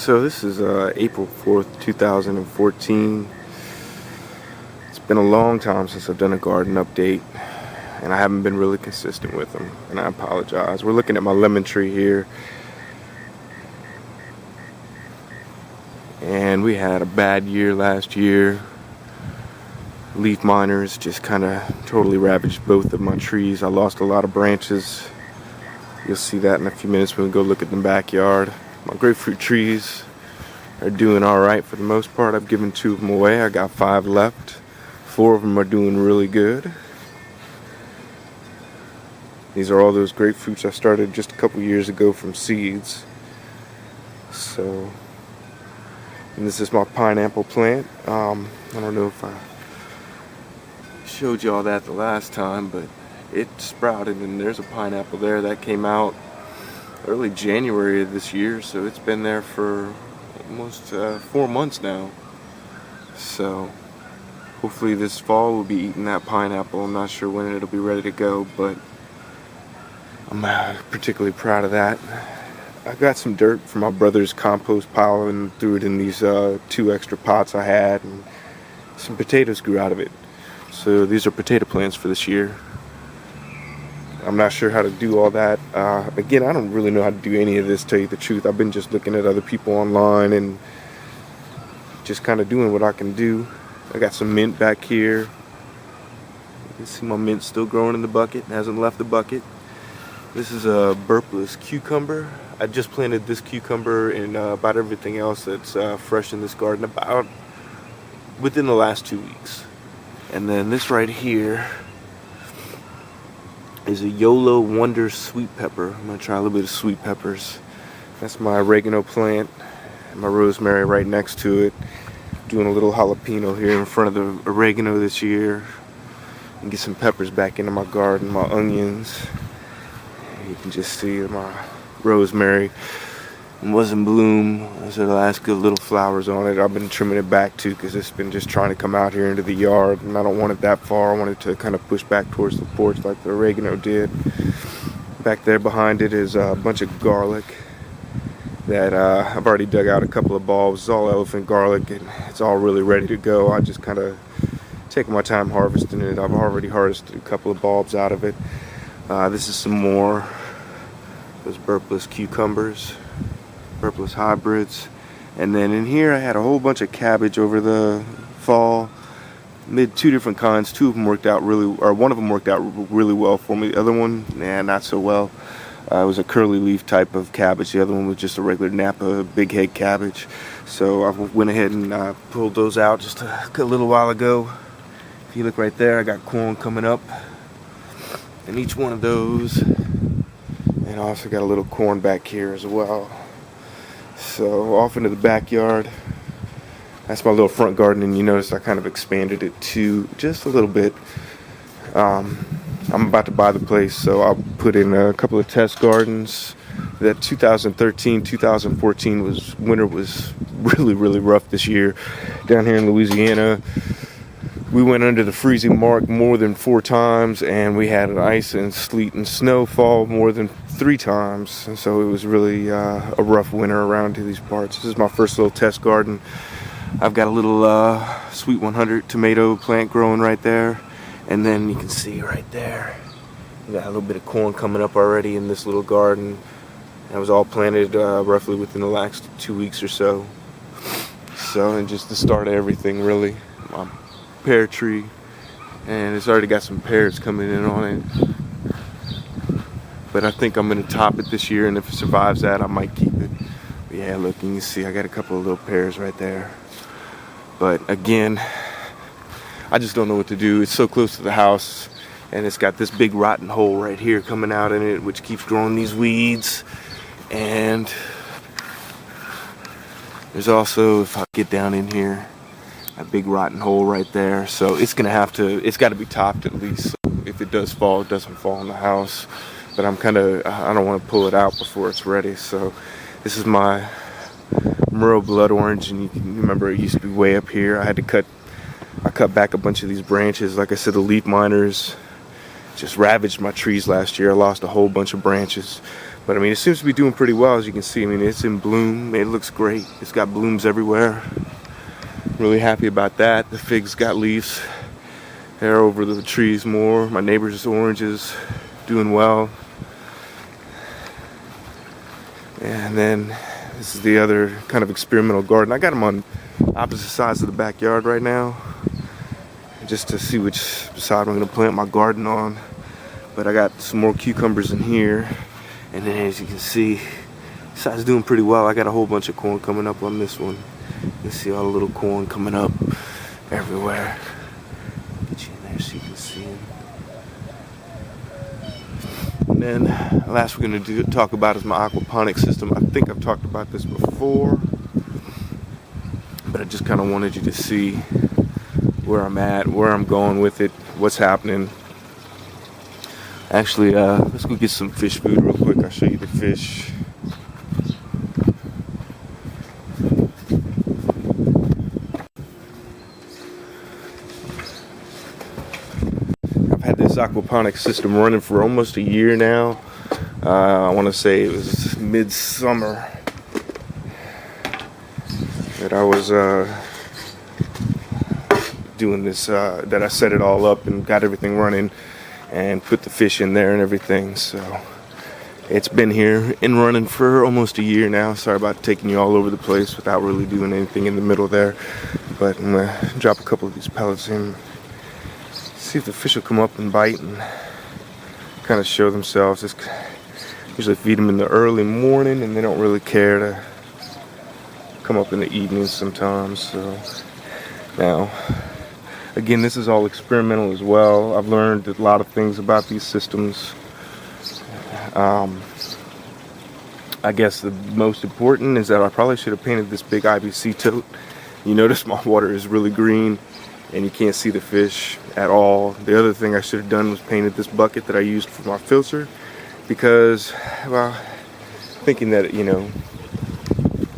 So this is April 4th, 2014. It's been a long time since I've done a garden update, and I haven't been really consistent with them, and I apologize. We're looking at my lemon tree here, and we had a bad year last year. Leaf miners just kind of totally ravaged both of my trees. I lost a lot of branches. You'll see that in a few minutes when we go look at the backyard. My grapefruit trees are doing alright for the most part. I've given 2 of them away. I got 5 left. 4 of them are doing really good. These are all those grapefruits I started just a couple years ago from seeds. And this is my pineapple plant. I don't know if I showed you all that the last time, but it sprouted, and there's a pineapple there that came out early January of this year, so it's been there for almost 4 months now. So hopefully this fall we'll be eating that pineapple. I'm not sure when it'll be ready to go, but I'm particularly proud of that. I got some dirt from my brother's compost pile and threw it in these 2 extra pots I had, and some potatoes grew out of it. So these are potato plants for this year. I'm not sure how to do all that. Again, I don't really know how to do any of this, to tell you the truth. I've been just looking at other people online and just kind of doing what I can do. I got some mint back here. You can see my mint still growing in the bucket. It hasn't left the bucket. This is a burpless cucumber. I just planted this cucumber and about everything else that's fresh in this garden about within the last 2 weeks. And then this right here is a YOLO Wonder sweet pepper. I'm going to try a little bit of sweet peppers. That's my oregano plant and my rosemary right next to it. Doing a little jalapeno here in front of the oregano this year. And get some peppers back into my garden, my onions. You can just see my rosemary was in bloom. Those are the last good little flowers on it. I've been trimming it back too because it's been just trying to come out here into the yard, and I don't want it that far. I want it to kind of push back towards the porch like the oregano did. Back there behind it is a bunch of garlic that I've already dug out a couple of bulbs. It's all elephant garlic, and it's all really ready to go. I just kind of taking my time harvesting it. I've already harvested a couple of bulbs out of it. This is some more those burpless cucumbers, burpless hybrids. And then in here I had a whole bunch of cabbage over the fall. Made 2 different kinds. 2 of them worked out one of them worked out really well for me. The other one, not so well. It was a curly leaf type of cabbage. The other one was just a regular Napa big head cabbage. So I went ahead and pulled those out just a little while ago. If you look right there, I got corn coming up in each one of those. And I also got a little corn back here as well. So off into the backyard. That's my little front garden, and you notice I kind of expanded it too, just a little bit. I'm about to buy the place, so I'll put in a couple of test gardens. That 2013-2014 winter was really rough this year down here in Louisiana. We went under the freezing mark more than 4 times, and we had an ice and sleet and snow fall more than 3 times. And so it was really a rough winter around to these parts. This is my first little test garden. I've got a little Sweet 100 tomato plant growing right there. And then you can see right there, we got a little bit of corn coming up already in this little garden. That was all planted roughly within the last 2 weeks or so. And just the start of everything, really. Pear tree, and it's already got some pears coming in on it, but I think I'm going to top it this year, and if it survives that I might keep it. But yeah, look, you can see I got a couple of little pears right there, but again, I just don't know what to do. It's so close to the house, and it's got this big rotten hole right here coming out in it, which keeps growing these weeds. And there's also, if I get down in here, a big rotten hole right there. So it's got to be topped at least. So if it does fall, it doesn't fall in the house. But I don't want to pull it out before it's ready. So this is my Murrow blood orange, and you can remember it used to be way up here. I cut back a bunch of these branches. Like I said, the leaf miners just ravaged my trees last year. I lost a whole bunch of branches. But I mean, it seems to be doing pretty well, as you can see. I mean, it's in bloom. It looks great. It's got blooms everywhere. Really happy about that. The figs got leaves. They're over the trees more. My neighbor's oranges doing well. And then this is the other kind of experimental garden. I got them on opposite sides of the backyard right now, just to see which side I'm going to plant my garden on. But I got some more cucumbers in here, and then as you can see, this side's doing pretty well. I got a whole bunch of corn coming up on this one. You can see all the little corn coming up everywhere. Get you in there so you can see them. And then last we're going to talk about is my aquaponics system. I think I've talked about this before, but I just kind of wanted you to see where I'm at, where I'm going with it, what's happening. Actually, let's go get some fish food real quick. I'll show you the fish. I've had this aquaponics system running for almost a year now. I want to say it was midsummer that I was doing this, that I set it all up and got everything running and put the fish in there and everything. So it's been here and running for almost a year now. Sorry about taking you all over the place without really doing anything in the middle there, but I'm gonna drop a couple of these pellets in, see if the fish will come up and bite and kind of show themselves. Just usually feed them in the early morning, and they don't really care to come up in the evening sometimes. So now, again, this is all experimental as well. I've learned a lot of things about these systems. I guess the most important is that I probably should have painted this big IBC tote. You notice my water is really green and you can't see the fish at all. The other thing I should have done was painted this bucket that I used for my filter, because, well, thinking that, you know,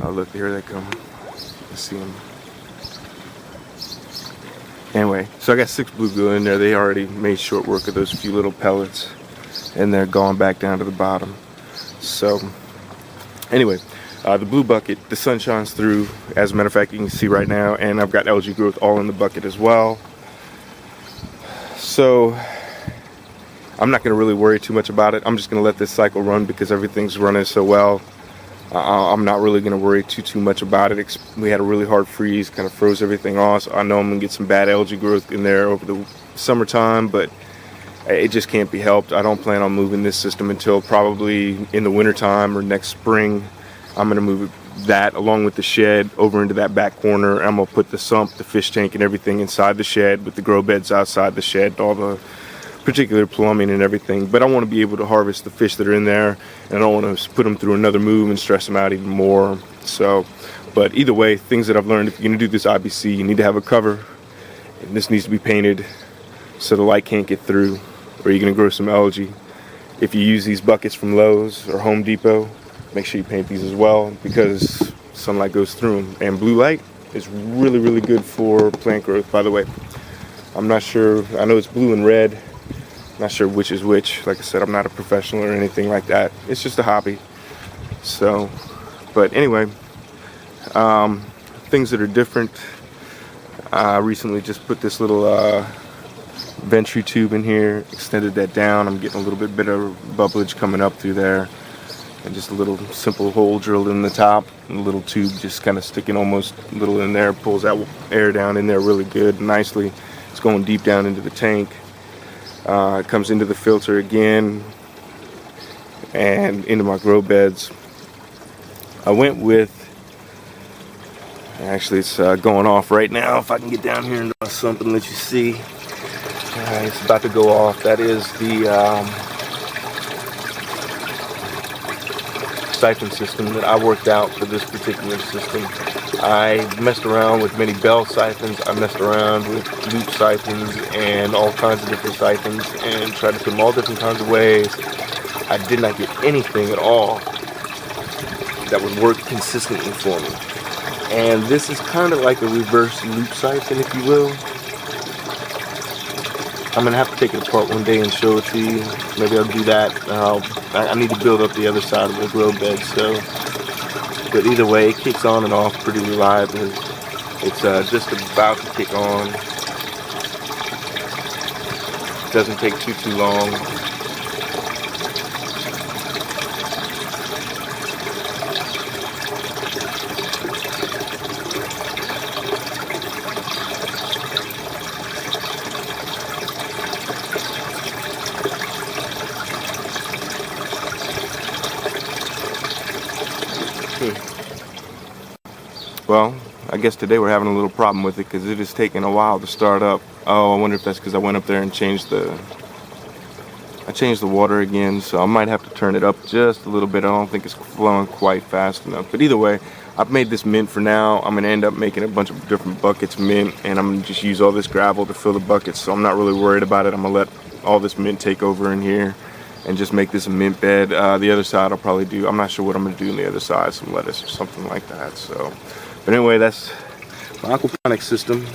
oh look, here they come. Let's see them. Anyway, so I got 6 bluegill in there. They already made short work of those few little pellets, and they're going back down to the bottom. So anyway, the blue bucket, the sun shines through, as a matter of fact, you can see right now, and I've got algae growth all in the bucket as well. So I'm not going to really worry too much about it. I'm just going to let this cycle run because everything's running so well. I'm not really going to worry too much about it. We had a really hard freeze, kind of froze everything off. So I know I'm going to get some bad algae growth in there over the summertime, but it just can't be helped. I don't plan on moving this system until probably in the wintertime or next spring. I'm going to move that along with the shed over into that back corner. I'm going to put the sump, the fish tank, and everything inside the shed, with the grow beds outside the shed, all the particular plumbing and everything. But I want to be able to harvest the fish that are in there, and I don't want to put them through another move and stress them out even more. So, but either way, things that I've learned: if you're going to do this IBC, you need to have a cover, and this needs to be painted so the light can't get through, or you're going to grow some algae. If you use these buckets from Lowe's or Home Depot, make sure you paint these as well, because sunlight goes through them. And blue light is really good for plant growth, by the way. I'm not sure, I know it's blue and red, not sure which is which. Like I said, I'm not a professional or anything like that. It's just a hobby. So, but anyway, things that are different. I recently just put this little ventry tube in here, extended that down. I'm getting a little bit better bubblage coming up through there. And just a little simple hole drilled in the top, and a little tube just kind of sticking almost a little in there, pulls that air down in there really good, nicely. It's going deep down into the tank. It comes into the filter again and into my grow beds. I went with, actually it's going off right now. If I can get down here into my sump and let you see. It's about to go off. That is the siphon system that I worked out for this particular system. I messed around with many bell siphons. I messed around with loop siphons and all kinds of different siphons and tried to put them all different kinds of ways. I did not get anything at all that would work consistently for me. And this is kind of like a reverse loop siphon, if you will. I'm gonna have to take it apart one day and show it to you. Maybe I'll do that. I need to build up the other side of the grow bed, so. But either way, it kicks on and off pretty reliably. It's just about to kick on. It doesn't take too long. Well, I guess today we're having a little problem with it because it is taking a while to start up. Oh, I wonder if that's because I went up there and changed the water again, so I might have to turn it up just a little bit. I don't think it's flowing quite fast enough. But either way, I've made this mint for now. I'm going to end up making a bunch of different buckets mint, and I'm going to just use all this gravel to fill the buckets, so I'm not really worried about it. I'm going to let all this mint take over in here and just make this a mint bed. The other side I'll probably do, I'm not sure what I'm going to do on the other side, some lettuce or something like that. So, but anyway, that's my aquaponics system.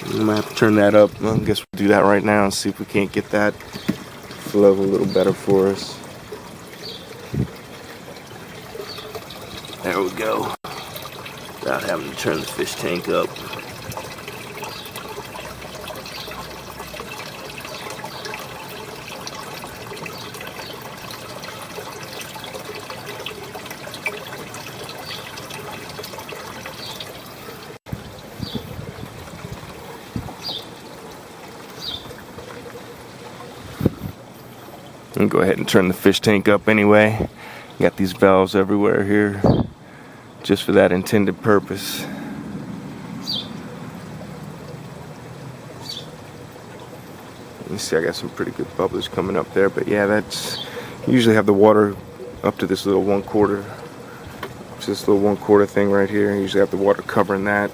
I'm going to have to turn that up. Well, I guess we'll do that right now and see if we can't get that flow a little better for us. There we go. Without having to turn the fish tank up. And go ahead and turn the fish tank up anyway. Got these valves everywhere here just for that intended purpose. You see I got some pretty good bubbles coming up there, but yeah, that's, you usually have the water up to this little 1/4. It's this little 1/4 thing right here. You usually have the water covering that.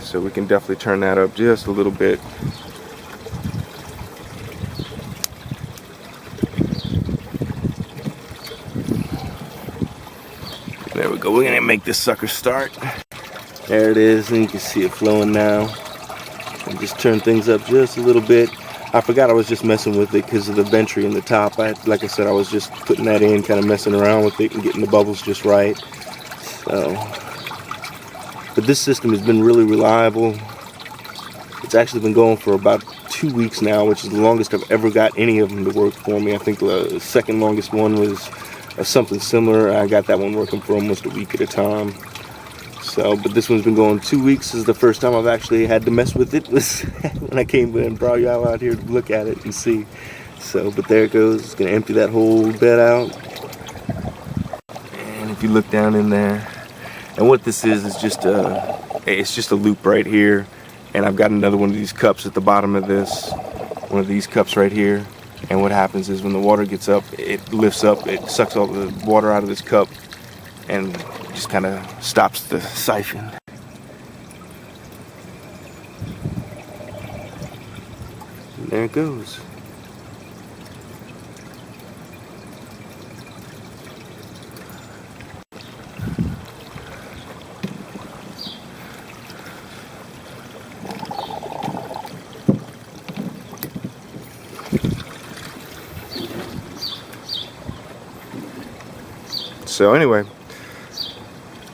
So we can definitely turn that up just a little bit. There we go. We're gonna make this sucker start. There it is, and you can see it flowing now. And just turn things up just a little bit. I forgot I was just messing with it because of the ventry in the top. Like I said, I was just putting that in, kind of messing around with it and getting the bubbles just right. So, but this system has been really reliable. It's actually been going for about 2 weeks now, which is the longest I've ever got any of them to work for me. I think the second longest one was something similar. I got that one working for almost a week at a time. So, but this one's been going 2 weeks. This is the first time I've actually had to mess with it. Was when I came and brought y'all out here to look at it and see. So, but there it goes. It's gonna empty that whole bed out. And if you look down in there, and what this is just it's just a loop right here. And I've got another one of these cups at the bottom of this. One of these cups right here. And what happens is when the water gets up, it lifts up, it sucks all the water out of this cup and just kind of stops the siphon. And there it goes. So anyway,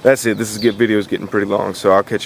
that's it. This video is getting pretty long, so I'll catch you